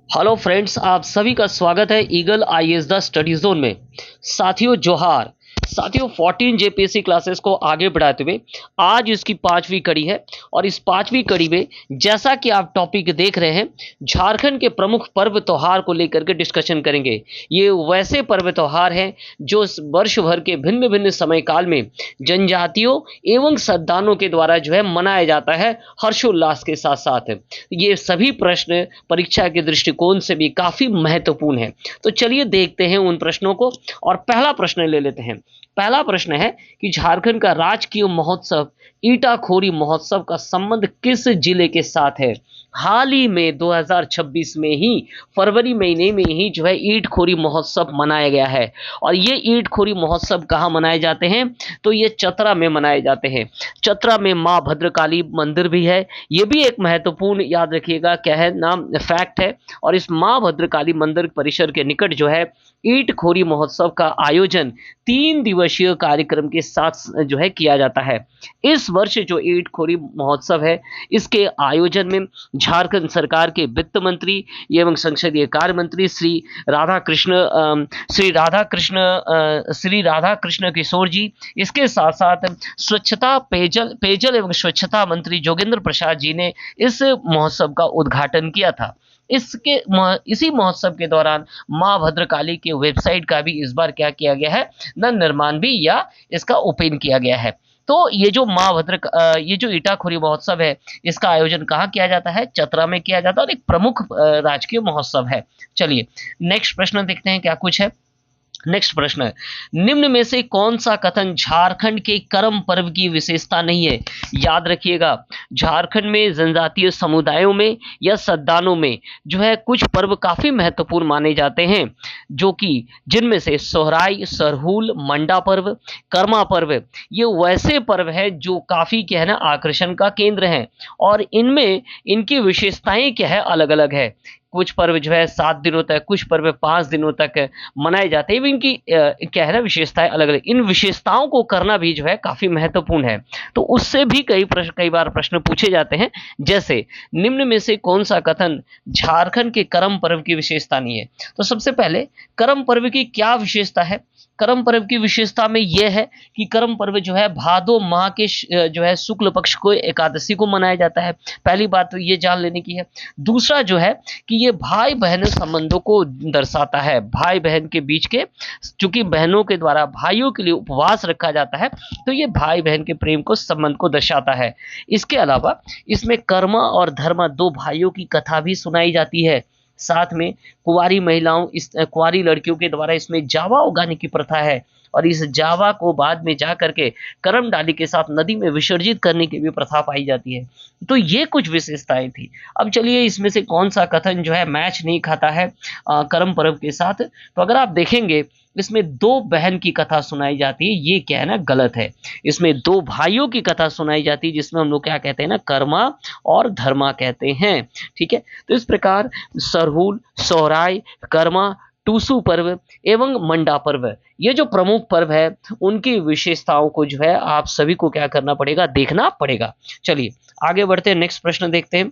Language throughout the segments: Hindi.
हेलो फ्रेंड्स, आप सभी का स्वागत है eagle IAS the study zone में। साथियों जोहार। साथियों 14 जेपीएससी क्लासेस को आगे बढ़ाते हुए आज इसकी पांचवी कड़ी है और इस पांचवी कड़ी में जैसा कि आप टॉपिक देख रहे हैं, झारखंड के प्रमुख पर्व त्योहार को लेकर के डिस्कशन करेंगे। ये वैसे पर्व त्योहार हैं जो वर्ष भर के भिन्न भिन्न समय काल में जनजातियों एवं श्रद्धालुओं के द्वारा जो है मनाया जाता है हर्षोल्लास के साथ साथ। ये सभी प्रश्न परीक्षा के दृष्टिकोण से भी काफी महत्वपूर्ण है। तो चलिए देखते हैं उन प्रश्नों को और पहला प्रश्न ले लेते हैं। पहला प्रश्न है कि झारखंड का राजकीय महोत्सव ईटाखोरी महोत्सव का संबंध किस जिले के साथ है। हाल ही में 2026 में ही फरवरी महीने में ही जो है ईटखोरी महोत्सव मनाया गया है और ये ईटखोरी महोत्सव कहाँ मनाए जाते हैं, तो ये चतरा में मनाए जाते हैं। चतरा में माँ भद्रकाली मंदिर भी है, ये भी एक महत्वपूर्ण याद रखिएगा क्या है नाम फैक्ट है। और इस माँ भद्रकाली मंदिर परिसर के निकट जो है ईटखोरी महोत्सव का आयोजन 3 दिवसीय कार्यक्रम के साथ जो है किया जाता है। इस वर्ष जो ईटखोरी महोत्सव है इसके आयोजन में झारखंड सरकार के वित्त मंत्री एवं संसदीय कार्य मंत्री श्री राधा कृष्ण किशोर जी, इसके साथ साथ स्वच्छता पेयजल एवं स्वच्छता मंत्री जोगेंद्र प्रसाद जी ने इस महोत्सव का उद्घाटन किया था। इसी महोत्सव के दौरान मां भद्रकाली के वेबसाइट का भी इस बार क्या किया गया है, निर्माण भी या इसका ओपन किया गया है। तो ये जो ये जो ईटाखोरी महोत्सव है इसका आयोजन कहाँ किया जाता है, चतरा में किया जाता है और एक प्रमुख राजकीय महोत्सव है। चलिए नेक्स्ट प्रश्न देखते हैं क्या कुछ है। नेक्स्ट प्रश्न है, निम्न में से कौन सा कथन झारखंड के करम पर्व की विशेषता नहीं है। याद रखिएगा झारखंड में जनजातीय समुदायों में या श्रद्धालुओं में जो है कुछ पर्व काफी महत्वपूर्ण माने जाते हैं, जो कि जिनमें से सोहराई, सरहुल, मंडा पर्व, कर्मा पर्व ये वैसे पर्व है जो काफी क्या है ना आकर्षण का केंद्र हैं और इनमें इनकी विशेषताएं क्या है अलग अलग है। कुछ पर्व जो है 7 दिनों तक, कुछ पर्व 5 दिनों तक मनाए जाते हैं। इनकी क्या है ना विशेषताएं अलग अलग, इन विशेषताओं को करना भी जो है काफी महत्वपूर्ण है। तो उससे भी कई बार प्रश्न पूछे जाते हैं, जैसे निम्न में से कौन सा कथन झारखंड के करम पर्व की विशेषता नहीं है। तो सबसे पहले करम पर्व की क्या विशेषता है। करम पर्व की विशेषता में यह है कि करम पर्व जो है भादो माह के जो है शुक्ल पक्ष को एकादशी को मनाया जाता है। पहली बात तो ये जान लेने की है। दूसरा जो है कि ये भाई बहन संबंधों को दर्शाता है, भाई बहन के बीच के, चूंकि बहनों के द्वारा भाइयों के लिए उपवास रखा जाता है तो ये भाई बहन के प्रेम को संबंध को दर्शाता है। इसके अलावा इसमें कर्मा और धर्मा दो भाइयों की कथा भी सुनाई जाती है। साथ में कुंवारी लड़कियों के द्वारा इसमें जावा उगाने की प्रथा है और इस जावा को बाद में जा करके करम डाली के साथ नदी में विसर्जित करने की भी प्रथा पाई जाती है। तो ये कुछ विशेषताएं थी। अब चलिए इसमें से कौन सा कथन जो है मैच नहीं खाता है करम पर्व के साथ। तो अगर आप देखेंगे इसमें 2 बहन की कथा सुनाई जाती है, ये क्या है ना गलत है। इसमें 2 भाइयों की कथा सुनाई जाती है जिसमें हम लोग क्या कहते हैं ना कर्मा और धर्मा कहते हैं। ठीक है, तो इस प्रकार सरहुल, सोहराय, कर्मा, टूसू पर्व एवं मंडा पर्व ये जो प्रमुख पर्व है उनकी विशेषताओं को जो है आप सभी को क्या करना पड़ेगा, देखना पड़ेगा। चलिए आगे बढ़ते हैं, नेक्स्ट प्रश्न देखते हैं।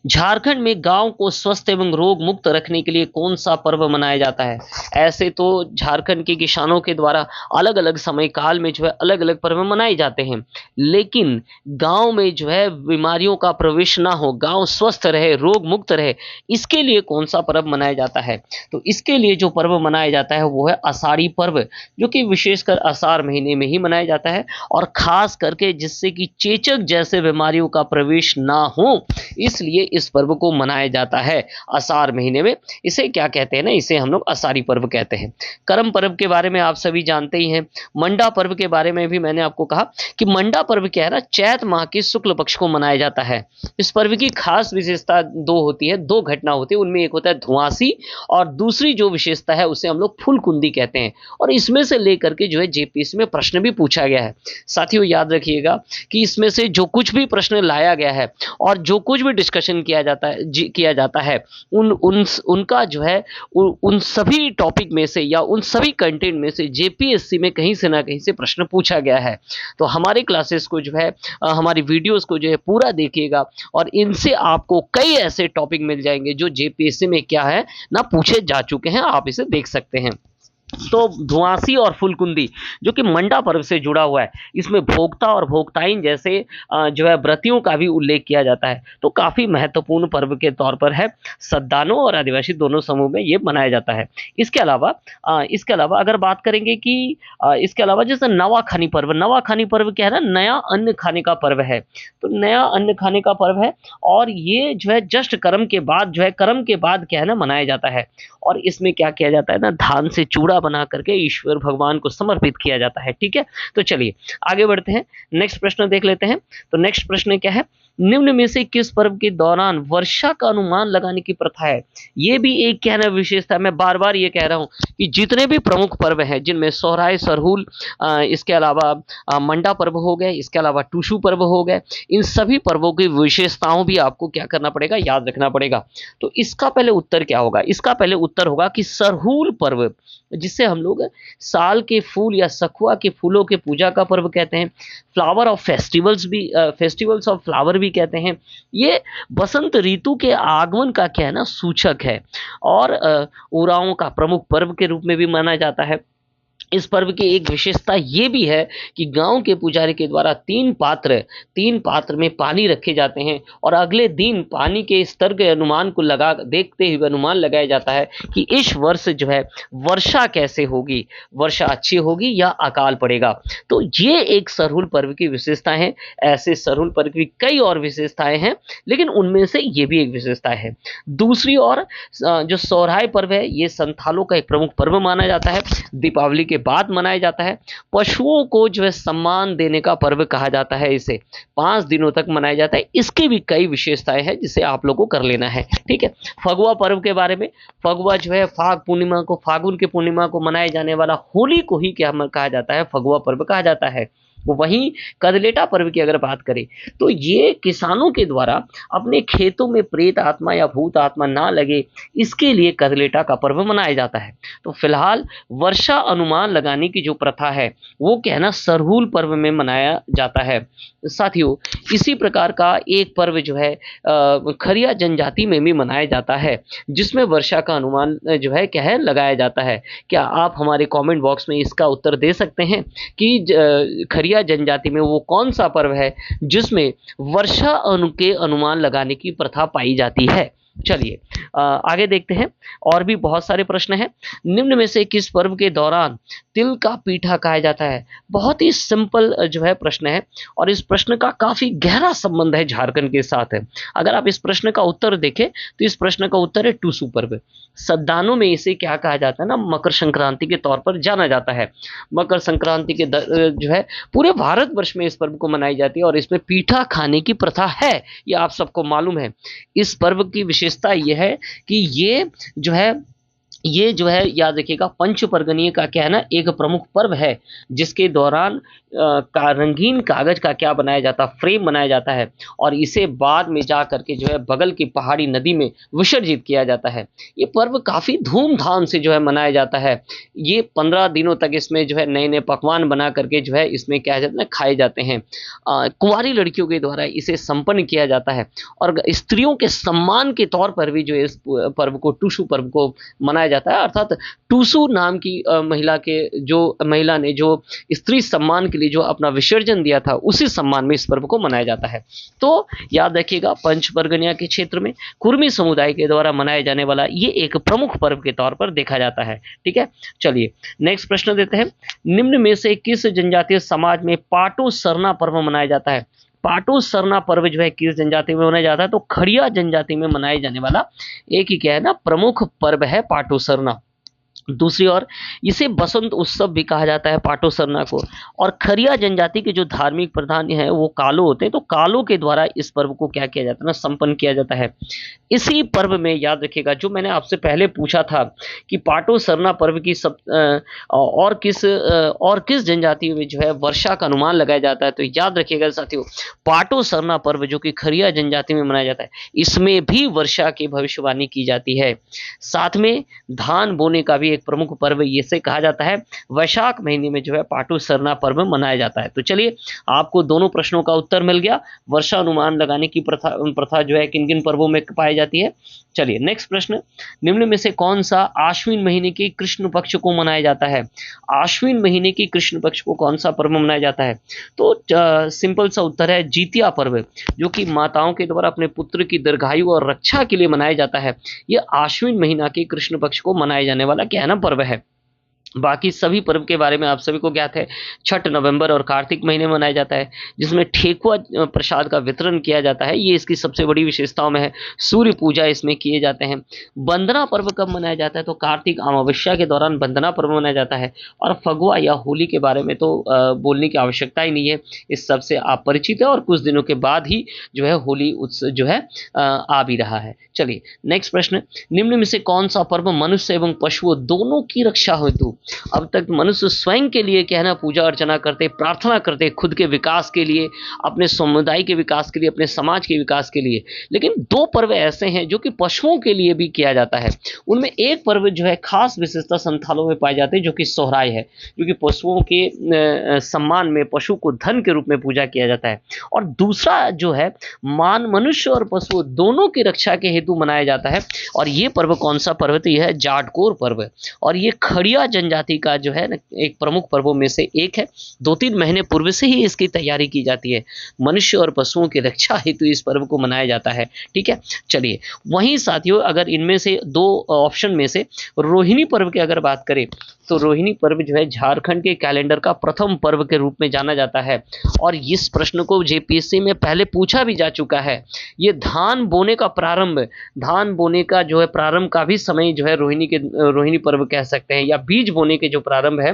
झारखंड में गांव को स्वस्थ एवं रोग मुक्त रखने के लिए कौन सा पर्व मनाया जाता है। ऐसे तो झारखंड के किसानों के द्वारा अलग अलग समय काल में जो है अलग अलग पर्व मनाए जाते हैं, लेकिन गांव में जो है बीमारियों का प्रवेश ना हो, गांव स्वस्थ रहे, रोग मुक्त रहे, इसके लिए कौन सा पर्व मनाया जाता है। तो इसके लिए जो पर्व मनाया जाता है वो है आषाढ़ी पर्व, जो कि विशेषकर आषाढ़ महीने में ही मनाया जाता है और खास करके जिससे कि चेचक जैसे बीमारियों का प्रवेश ना हो, इसलिए इस पर्व को मनाया जाता है आषाढ़ महीने में। इसे क्या कहते हैं ना, इसे हम लोग आषाढ़ी पर्व कहते हैं। करम पर्व के बारे में आप सभी जानते ही हैं। मंडा पर्व के बारे में भी मैंने आपको कहा कि मंडा पर्व क्या है ना चैत माह के शुक्ल पक्ष को मनाया जाता है। इस पर्व की खास विशेषता 2 होती है, 2 घटना होती है। उनमें एक होता है धुआंसी और दूसरी जो विशेषता है उसे हम लोग फुलकुंदी कहते हैं और इसमें से लेकर के जो है जेपीएससी में प्रश्न भी पूछा गया है। साथियों याद रखिएगा कि इसमें से जो कुछ भी प्रश्न लाया गया है और जो कुछ भी डिस्कशन डिस्कशन किया जाता है किया जाता है उनका जो है उन सभी टॉपिक में से या उन सभी कंटेंट में से जेपीएससी में कहीं से ना कहीं से प्रश्न पूछा गया है। तो हमारे क्लासेस को जो है हमारी वीडियोस को जो है पूरा देखिएगा और इनसे आपको कई ऐसे टॉपिक मिल जाएंगे जो जेपीएससी में क्या है ना पूछे जा चुके हैं, आप इसे देख सकते हैं। तो धुआंसी और फुलकुंदी जो कि मंडा पर्व से जुड़ा हुआ है, इसमें भोक्ता और भोक्ताइन जैसे जो है व्रतियों का भी उल्लेख किया जाता है। तो काफी महत्वपूर्ण पर्व के तौर पर है, सद्दानों और आदिवासी दोनों समूह में ये मनाया जाता है। इसके अलावा अगर बात करेंगे कि इसके अलावा जैसे नवाखानी पर्व क्या है ना, नया अन्न खाने का पर्व है। तो नया अन्न खाने का पर्व है और ये जो है जस्ट कर्म के बाद क्या है ना मनाया जाता है। और इसमें क्या किया जाता है ना, धान से चूड़ा बना करके ईश्वर भगवान को समर्पित किया जाता है। ठीक है, तो चलिए आगे बढ़ते हैं, नेक्स्ट प्रश्न देख लेते हैं। तो नेक्स्ट प्रश्न क्या है, निम्न में से किस पर्व के दौरान वर्षा का अनुमान लगाने की प्रथा है? ये भी एक कहना विशेषता, मैं बार बार ये कह रहा हूं कि जितने भी प्रमुख पर्व हैं जिनमें सोहराय, सरहुल, इसके अलावा मंडा पर्व हो गए, इसके अलावा टूसू पर्व हो गए, इन सभी पर्वों की विशेषताओं भी आपको क्या करना पड़ेगा, याद रखना पड़ेगा। तो इसका पहले उत्तर क्या होगा? इसका पहले उत्तर होगा कि सरहुल पर्व, जिससे हम लोग साल के फूल या सखुआ के फूलों के पूजा का पर्व कहते हैं, flower of festivals of flower भी कहते हैं। ये बसंत ऋतु के आगमन का क्या है ना सूचक है और उराओं का प्रमुख पर्व के रूप में भी माना जाता है। इस पर्व की एक विशेषता ये भी है कि गांव के पुजारी के द्वारा तीन पात्र में पानी रखे जाते हैं और अगले दिन पानी के स्तर के अनुमान को देखते हुए अनुमान लगाया जाता है कि इस वर्ष जो है वर्षा कैसे होगी, वर्षा अच्छी होगी या अकाल पड़ेगा। तो ये एक सरहुल पर्व की विशेषता है। ऐसे सरहुल पर्व की कई और विशेषताएं हैं, लेकिन उनमें से ये भी एक विशेषता है। दूसरी ओर जो सोहराय पर्व है, ये संथालों का एक प्रमुख पर्व माना जाता है, दीपावली के बाद मनाया जाता है। पशुओं को जो है सम्मान देने का पर्व कहा जाता है, इसे 5 दिनों तक मनाया जाता है। इसकी भी कई विशेषताएं हैं जिसे आप लोगों को कर लेना है। ठीक है, फगुआ पर्व के बारे में, फगुआ जो है फागुन के पूर्णिमा को मनाए जाने वाला होली को ही क्या कहा जाता है, फगुआ पर्व कहा जाता है। वहीं कदलेटा पर्व की अगर बात करें तो ये किसानों के द्वारा अपने खेतों में प्रेत आत्मा या भूत आत्मा ना लगे, इसके लिए कदलेटा का पर्व मनाया जाता है। तो फिलहाल वर्षा अनुमान लगाने की जो प्रथा है वो क्या है ना सरहुल पर्व में मनाया जाता है। साथियों, इसी प्रकार का एक पर्व जो है खरिया जनजाति में भी मनाया जाता है, जिसमें वर्षा का अनुमान जो है क्या है लगाया जाता है। क्या आप हमारे कमेंट बॉक्स में इसका उत्तर दे सकते हैं कि खरिया जनजाति में वो कौन सा पर्व है जिसमें वर्षा के अनुमान लगाने की प्रथा पाई जाती है? चलिए आगे देखते हैं, और भी बहुत सारे प्रश्न हैं। निम्न में से किस पर्व के दौरान तिल का पीठा खाया जाता है? बहुत ही सिंपल जो है प्रश्न है और इस प्रश्न का काफी गहरा संबंध है झारखंड के साथ है। अगर आप इस प्रश्न का उत्तर देखें तो इस प्रश्न का उत्तर है टूसू पर्व। सद्दानों में इसे क्या कहा जाता है ना, मकर संक्रांति के तौर पर जाना जाता है। मकर संक्रांति के जो है पूरे भारतवर्ष में इस पर्व को मनाई जाती है और इसमें पीठा खाने की प्रथा है, ये आप सबको मालूम है। इस पर्व की विशेषता यह है कि ये जो है याद रखिएगा पंच परगनीय का क्या है ना एक प्रमुख पर्व है, जिसके दौरान रंगीन कागज का क्या बनाया जाता, फ्रेम बनाया जाता है और इसे बाद में जा करके जो है बगल की पहाड़ी नदी में विसर्जित किया जाता है। ये पर्व काफी धूमधाम से जो है मनाया जाता है। ये 15 दिनों तक इसमें जो है नए नए पकवान बना करके जो है इसमें क्या जाता है खाए जाते हैं। कुंवारी लड़कियों के द्वारा इसे संपन्न किया जाता है और स्त्रियों के सम्मान के तौर पर भी जो है इस पर्व को टूसू पर्व को मनाया जाता है। अर्थात टूसू नाम की महिला ने जो स्त्री सम्मान के लिए जो अपना विसर्जन दिया था, उसी सम्मान में इस पर्व को मनाया जाता है। तो याद रखिएगा पंच परगनिया के क्षेत्र में कुर्मी समुदाय के द्वारा मनाए जाने वाला ये एक प्रमुख पर्व के तौर पर देखा जाता है। ठीक है, चलिए नेक्स्ट प्रश्न देते हैं। निम्न में से किस जनजातीय समाज में पाटो सरना पर्व मनाया जाता है? पाटो सरना पर्व जो है किस जनजाति में मनाया जाता है? तो खड़िया जनजाति में मनाए जाने वाला एक ही क्या है ना प्रमुख पर्व है पाटो सरना। दूसरी ओर इसे बसंत उत्सव भी कहा जाता है पाटो सरना को। और खरिया जनजाति के जो धार्मिक प्रधान हैं वो कालो होते हैं, तो कालो के द्वारा इस पर्व को क्या किया जाता है ना, संपन्न किया जाता है। इसी पर्व में याद रखिएगा, जो मैंने आपसे पहले पूछा था कि पाटो सरना पर्व की और किस जनजाति में जो है वर्षा का अनुमान लगाया जाता है, तो याद रखिएगा साथियों, पाटो सरना पर्व जो कि खरिया जनजाति में मनाया जाता है, इसमें भी वर्षा की भविष्यवाणी की जाती है। साथ में धान बोने का भी एक प्रमुख पर्व इसे कहा जाता है। वैशाख महीने में जो है पाटू सरना पर्व मनाया जाता है। तो चलिए, आपको दोनों प्रश्नों का उत्तर मिल गया। वर्षा अनुमान लगाने की प्रथा जो है किन किन पर्वों में पाई जाती है। चलिए नेक्स्ट प्रश्न, निम्न में से कौन सा आश्विन महीने के कृष्ण पक्ष को मनाया जाता है? आश्विन महीने की कृष्ण पक्ष को कौन सा पर्व मनाया जाता है? तो सिंपल सा उत्तर है जितिया पर्व, जो कि माताओं के द्वारा अपने पुत्र की दीर्घायु और रक्षा के लिए मनाया जाता है। यह आश्विन महीना के कृष्ण पक्ष को मनाए जाने वाला क्या है ना, पर्व है। बाकी सभी पर्व के बारे में आप सभी को ज्ञात है। छठ नवंबर और कार्तिक महीने में मनाया जाता है, जिसमें ठेकुआ प्रसाद का वितरण किया जाता है, ये इसकी सबसे बड़ी विशेषताओं में है। सूर्य पूजा इसमें किए जाते हैं। वंदना पर्व कब मनाया जाता है? तो कार्तिक अमावस्या के दौरान वंदना पर्व मनाया जाता है। और फगुआ या होली के बारे में तो बोलने की आवश्यकता ही नहीं है, इस सबसे आप परिचित है। और कुछ दिनों के बाद ही जो है होली उत्सव जो है आ भी रहा है। चलिए नेक्स्ट प्रश्न, निम्न में से कौन सा पर्व मनुष्य एवं पशुओं दोनों की रक्षा हेतु, अब तक मनुष्य स्वयं के लिए क्या है ना पूजा अर्चना करते, प्रार्थना करते, खुद के विकास के लिए, अपने समुदाय के विकास के लिए, अपने समाज के विकास के लिए, लेकिन दो पर्व ऐसे हैं जो कि पशुओं के लिए भी किया जाता है। उनमें एक पर्व जो है खास विशेषता संथालों में पाई जाती है, जो कि सोहराय है, जो कि पशुओं के सम्मान में पशु को धन के रूप में पूजा किया जाता है। और दूसरा जो है मनुष्य और पशु दोनों की रक्षा के हेतु मनाया जाता है। और ये पर्व कौन सा पर्व? तो यह है जाटकोर पर्व, और ये खड़िया जनजाति का जो है ना एक प्रमुख पर्वों में से एक है। 2-3 महीने पूर्व से ही इसकी तैयारी की जाती है। मनुष्य और पशुओं की रक्षा हेतु इस पर्व को मनाया जाता है। ठीक है, चलिए वहीं साथियों, अगर इनमें से दो ऑप्शन में से रोहिणी पर्व की अगर बात करें, तो रोहिणी पर्व जो है झारखंड के कैलेंडर का प्रथम पर्व के रूप में जाना जाता है। और इस प्रश्न को जेपीएससी में पहले पूछा भी जा चुका है। ये धान बोने का प्रारंभ, धान बोने का जो है प्रारंभ का भी समय जो है रोहिणी पर्व कह सकते हैं, या बीज बोने के जो प्रारंभ है,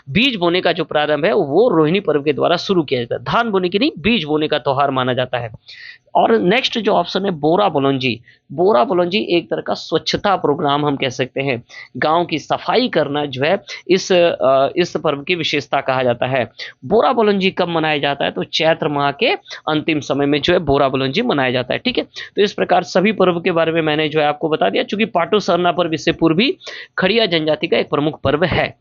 बीज बोने का जो प्रारंभ है वो रोहिणी पर्व के द्वारा शुरू किया जाता है। धान बोने की नहीं, बीज बोने का त्योहार माना जाता है। और नेक्स्ट जो ऑप्शन है बोरा बोलंजी, बोरा बोलंजी एक तरह का स्वच्छता प्रोग्राम हम कह सकते हैं। गांव की सफाई करना जो है इस पर्व की विशेषता कहा जाता है। बोरा बोलंजी कब मनाया जाता है? तो चैत्र माह के अंतिम समय में जो है बोरा बोलंजी मनाया जाता है। ठीक है, तो इस प्रकार सभी पर्व के बारे में मैंने जो है आपको बता दिया। चूंकि पाटो सरना पर्व इससे पूर्व भी खड़िया जनजाति का एक प्रमुख पर्व है।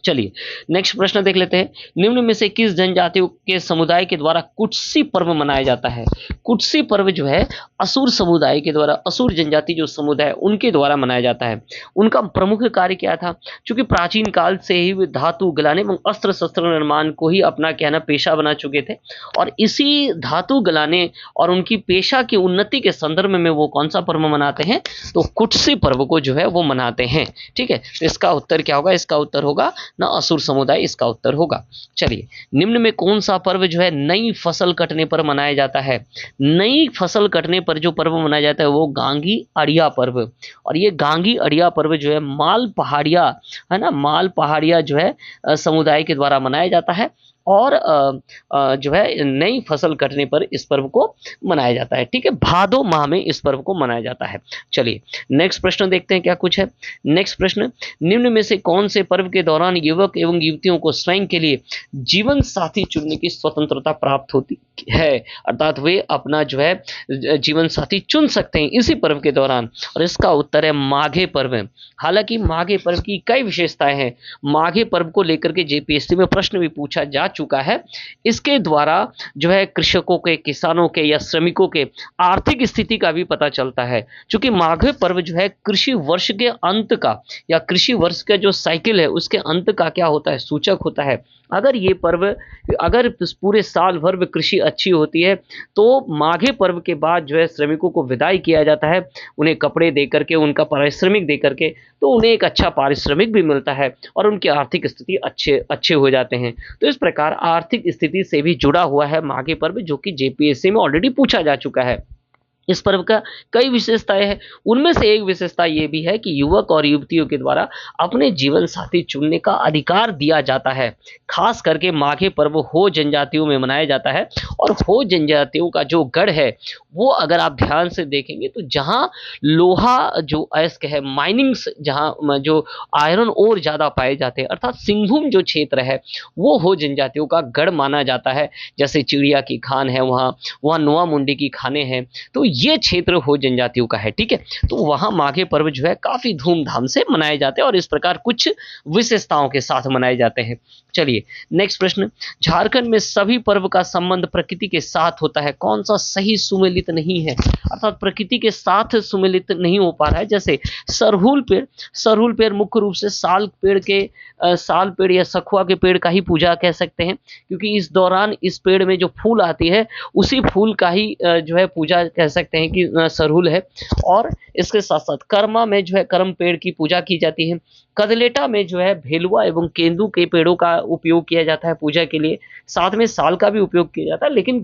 चलिए नेक्स्ट प्रश्न देख लेते हैं, निम्न में से किस जनजातियों के समुदाय के द्वारा कुटसी पर्व मनाया जाता है? कुटसी पर्व जो है असुर समुदाय के द्वारा, असुर जनजाति जो समुदाय उनके द्वारा मनाया जाता है। उनका प्रमुख कार्य क्या था? क्योंकि प्राचीन काल से ही वे धातु गलाने एवं अस्त्र शस्त्र निर्माण को ही अपना कहना पेशा बना चुके थे। और इसी धातु गलाने और उनकी पेशा की उन्नति के संदर्भ में वो कौन सा पर्व मनाते हैं? तो कुटसी पर्व को जो है वो मनाते हैं। ठीक है, तो इसका उत्तर क्या होगा? इसका उत्तर होगा ना असुर समुदाय, इसका उत्तर होगा। चलिए, निम्न में कौन सा पर्व जो है नई फसल कटने पर मनाया जाता है? नई फसल कटने पर जो पर्व मनाया जाता है वो गांगी अड़िया पर्व। और ये गांगी अड़िया पर्व जो है माल पहाड़िया, है ना, माल पहाड़िया जो है समुदाय के द्वारा मनाया जाता है। और जो है नई फसल कटने पर इस पर्व को मनाया जाता है। ठीक है, भादो माह में इस पर्व को मनाया जाता है। चलिए नेक्स्ट प्रश्न देखते हैं क्या कुछ है। नेक्स्ट प्रश्न, निम्न में से कौन से पर्व के दौरान युवक एवं युवतियों को स्वयं के लिए जीवन साथी चुनने की स्वतंत्रता प्राप्त होती है? अर्थात वे अपना जो है जीवन साथी चुन सकते हैं इसी पर्व के दौरान। और इसका उत्तर है माघे पर्व। हालांकि माघे पर्व की कई विशेषताएं हैं। माघे पर्व को लेकर के जेपीएससी में प्रश्न भी पूछा जा चुका है। इसके द्वारा जो है कृषकों के, किसानों के या श्रमिकों के आर्थिक स्थिति का भी पता चलता है। क्योंकि माघे पर्व जो है कृषि वर्ष के अंत का, या कृषि वर्ष का जो साइकिल है उसके अंत का क्या होता है? सूचक होता है। अगर ये पर्व, अगर पूरे साल भर कृषि अच्छी होती है तो माघे पर्व के बाद जो है श्रमिकों को विदाई किया जाता है, उन्हें कपड़े दे करके, उनका पारिश्रमिक दे करके, तो उन्हें एक अच्छा पारिश्रमिक भी मिलता है और उनकी आर्थिक स्थिति अच्छे हो जाते हैं। तो इस प्रकार आर्थिक स्थिति से भी जुड़ा हुआ है माघे पर्व, जो कि जेपीएससी में ऑलरेडी पूछा जा चुका है। इस पर्व का कई विशेषताएं हैं। उनमें से एक विशेषता ये भी है कि युवक और युवतियों के द्वारा अपने जीवन साथी चुनने का अधिकार दिया जाता है। खास करके माघे पर्व हो जनजातियों में मनाया जाता है, और हो जनजातियों का जो गढ़ है वो अगर आप ध्यान से देखेंगे तो जहाँ लोहा जो अयस्क है, माइनिंग्स जहाँ जो आयरन ओर ज़्यादा पाए जाते हैं, अर्थात सिंहभूम जो क्षेत्र है वो हो जनजातियों का गढ़ माना जाता है। जैसे चिड़िया की खान है, वहाँ वहाँ नोआ मुंडी की खानें हैं, तो ये क्षेत्र हो जनजातियों का है। ठीक है, तो वहाँ माघे पर्व जो है काफी धूमधाम से मनाए जाते हैं और इस प्रकार कुछ विशेषताओं के साथ मनाए जाते हैं। चलिए नेक्स्ट प्रश्न, झारखंड में सभी पर्व का संबंध प्रकृति के साथ होता है, कौन सा सही सुमेलित नहीं है, अर्थात प्रकृति के साथ सुमेलित नहीं हो पा रहा है। जैसे सरहुल पेड़ मुख्य रूप से साल पेड़ या सखुआ के पेड़ का ही पूजा कह सकते हैं, क्योंकि इस दौरान इस पेड़ में जो फूल आती है उसी फूल का ही जो है पूजा कह सकते हैं कि सरहुल है। और इसके साथ साथ कर्मा में जो है कर्म पेड़ की पूजा की जाती है। कदलेटा में जो है भेलुआ एवं केंदू के पेड़ों का उपयोग किया जाता है पूजा के लिए, साथ में साल का भी उपयोग किया जाता है, लेकिन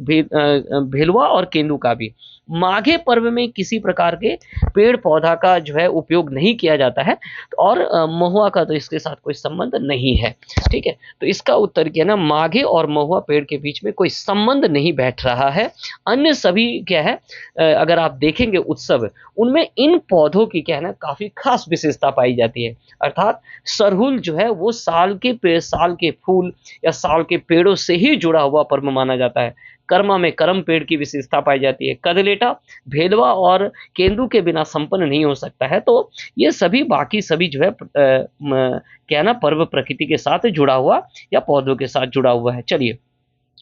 भेलुआ और केंदू का भी। माघे पर्व में किसी प्रकार के पेड़ पौधा का जो है उपयोग नहीं किया जाता है, और महुआ का तो इसके साथ कोई संबंध नहीं है। ठीक है, तो इसका उत्तर क्या है ना, माघे और महुआ पेड़ के बीच में कोई संबंध नहीं बैठ रहा है। अन्य सभी क्या है, अगर आप देखेंगे उत्सव, उनमें इन पौधों की क्या है ना काफी खास विशेषता पाई जाती है। अर्थात सरहुल जो है वो साल के फूल या साल के पेड़ों से ही जुड़ा हुआ पर्व माना जाता है। कर्मा में करम पेड़ की विशेषता पाई जाती है। कदलेटा भेलवा और केंदू के बिना संपन्न नहीं हो सकता है। तो ये सभी बाकी सभी जो है क्या है ना पर्व प्रकृति के साथ जुड़ा हुआ या पौधों के साथ जुड़ा हुआ है। चलिए,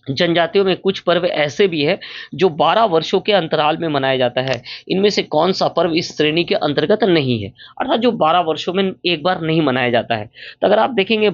जनजातियों में कुछ पर्व ऐसे भी है जो 12 वर्षों के अंतराल में मनाया जाता है। इनमें से कौन सा पर्व इस श्रेणी के अंतर्गत नहीं है, अर्थात जो 12 वर्षों में एक बार नहीं मनाया जाता है। तो अगर आप देखेंगे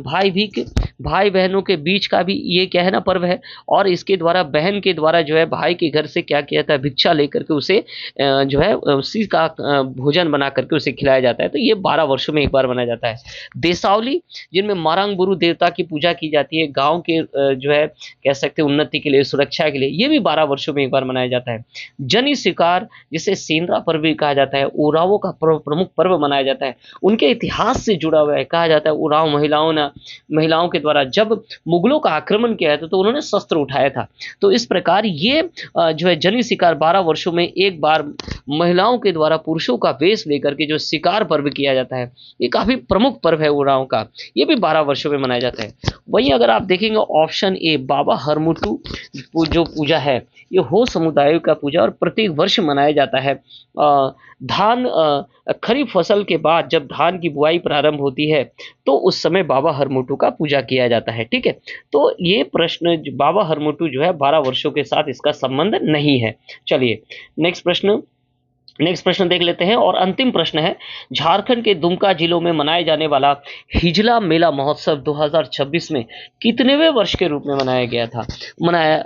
भाई बहनों के बीच का भी ये क्या है ना पर्व है, और इसके द्वारा बहन के द्वारा जो है भाई के घर से क्या किया जाता है, भिक्षा लेकर के उसे जो है उसी का भोजन बना करके उसे खिलाया जाता है। तो ये 12 वर्षों में एक बार मनाया जाता है। देसावली, जिनमें मारांग बुरु देवता की पूजा की जाती है, गाँव के जो है कह सकते उन्नति के लिए, सुरक्षा के लिए, ये भी 12 वर्षों में एक बार मनाया जाता है। जनी शिकार, जिसे सेंद्रा पर्व भी कहा जाता है, उरावों का प्रमुख पर्व मनाया जाता है। उनके इतिहास से जुड़ा हुआ है। कहा जाता है उराव महिलाओं के द्वारा जब मुगलों का आक्रमण किया था तो उन्होंने शस्त्र उठाया था। तो इस प्रकार ये जो है जनी शिकार 12 वर्षों में एक बार महिलाओं के द्वारा पुरुषों का वेश लेकर के जो शिकार पर्व किया जाता है, ये काफी प्रमुख पर्व है उराव का। ये भी 12 वर्षों में मनाया जाता है। वहीं अगर आप देखेंगे ऑप्शन ए, बाबा हरमुटू जो पूजा है, ये हो समुदायों का पूजा और प्रत्येक वर्ष मनाया जाता है। धान खरीफ फसल के बाद जब धान की बुआई प्रारंभ होती है तो उस समय बाबा हरमुटू का पूजा किया जाता है। ठीक है, तो ये प्रश्न बाबा हरमुटू जो है 12 वर्षों के साथ इसका संबंध नहीं है। चलिए नेक्स्ट प्रश्न देख लेते हैं, और अंतिम प्रश्न है, झारखंड के दुमका जिलों में मनाए जाने वाला हिजला मेला महोत्सव 2026 में कितनेवें वर्ष के रूप में मनाया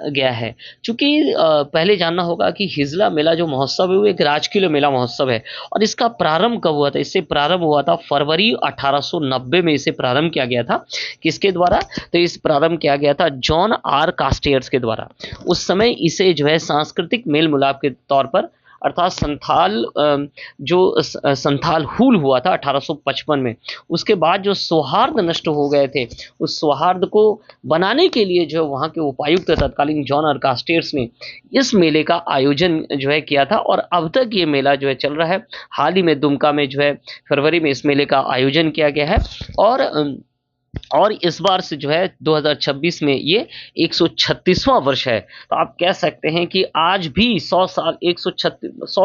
गया है। चूंकि पहले जानना होगा कि हिजला मेला जो महोत्सव है वो एक राजकीय मेला महोत्सव है, और इसका प्रारंभ कब हुआ था, इससे प्रारंभ हुआ था फरवरी 1890 में। इसे प्रारंभ किया गया था किसके द्वारा, तो इस प्रारंभ किया गया था जॉन आर कास्टियर्स के द्वारा। उस समय इसे जो है सांस्कृतिक मेल मिलाप के तौर पर, अर्थात संथाल हुल हुआ था 1855 में। उसके बाद जो सौहार्द नष्ट हो गए थे, उस सौहार्द को बनाने के लिए जो वहाँ के उपायुक्त तत्कालीन जॉन आर कास्टियर्स ने इस मेले का आयोजन जो है किया था, और अब तक ये मेला जो है चल रहा है। हाल ही में दुमका में जो है फरवरी में इस मेले का आयोजन किया गया है, और इस बार से जो है 2026 में ये 136वां वर्ष है। तो आप कह सकते हैं कि आज भी 100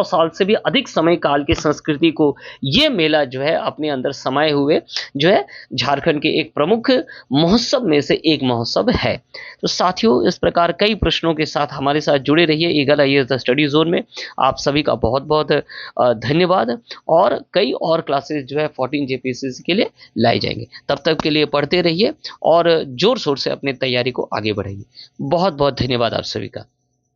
साल से भी अधिक समय काल की संस्कृति को ये मेला जो है अपने अंदर समाये हुए जो है झारखंड के एक प्रमुख महोत्सव में से एक महोत्सव है। तो साथियों, इस प्रकार कई प्रश्नों के साथ हमारे साथ जुड़े रहिए eagle IAS the study zone में। आप सभी का बहुत बहुत धन्यवाद, और कई और क्लासेस जो है 14 जेपीएससी के लिए लाई जाएंगे। तब तक के लिए पढ़ते रहिए और जोर शोर से अपनी तैयारी को आगे बढ़ाइए। बहुत बहुत धन्यवाद आप सभी का।